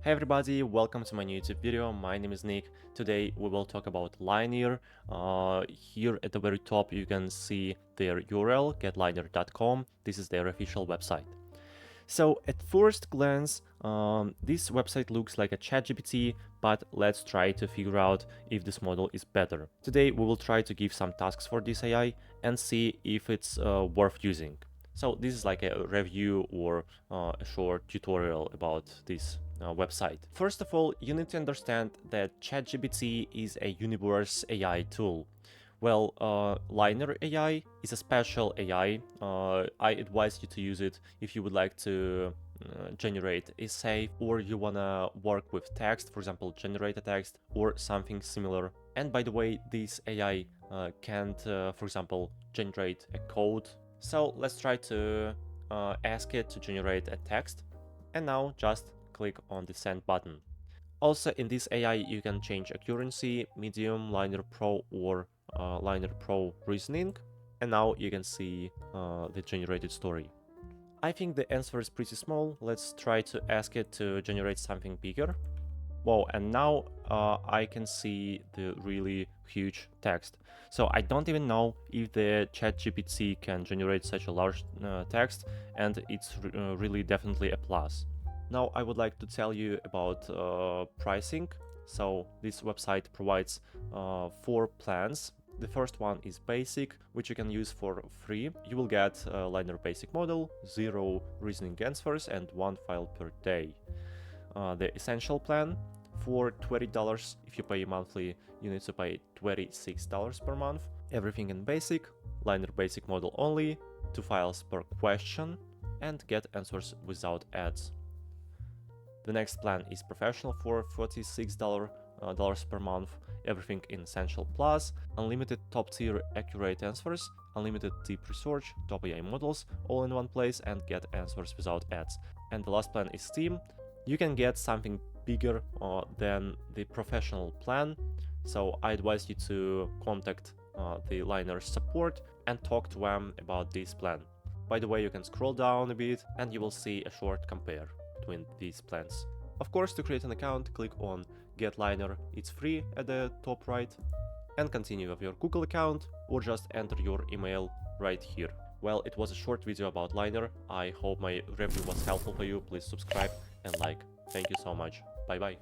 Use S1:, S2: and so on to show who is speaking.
S1: Hey everybody, welcome to my new YouTube video. My name is Nick. Today we will talk about Getliner. Here at the very top you can see their URL, getliner.com. This is their official website. So at first glance, this website looks like a ChatGPT, but let's try to figure out if this model is better. Today we will try to give some tasks for this AI and see if it's worth using. So this is like a review or a short tutorial about this website. First of all, you need to understand that ChatGPT is a universe AI tool. Well, Liner AI is a special AI. I advise you to use it if you would like to generate essay or you wanna work with text, for example, generate a text or something similar. And by the way, this AI can't, for example, generate a code. So let's try to ask it to generate a text. And now just click on the send button. Also in this AI you can change accuracy, medium, Liner Pro or Liner Pro reasoning, and now you can see the generated story. I think the answer is pretty small. Let's try to ask it to generate something bigger. Wow, and now I can see the really huge text. So I don't even know if the ChatGPT can generate such a large text, and it's really definitely a plus. Now I would like to tell you about pricing. So this website provides 4 plans. The first one is basic, which you can use for free. You will get a Liner basic model, 0 reasoning answers and 1 file per day. The essential plan, for $20, if you pay monthly, you need to pay $26 per month. Everything in basic, Liner basic model only, 2 files per question, and get answers without ads. The next plan is professional for $46 per month, everything in essential plus, unlimited top tier accurate answers, unlimited deep research, top AI models, all in one place, and get answers without ads. And the last plan is Steam. You can get something bigger than the professional plan, so I advise you to contact the Liner support and talk to them about this plan. By the way, you can scroll down a bit and you will see a short compare between these plans. Of course, to create an account, click on Getliner, it's free at the top right, and continue with your Google account or just enter your email right here. Well, it was a short video about Liner. I hope my review was helpful for you. Please subscribe and like. Thank you so much. Bye bye.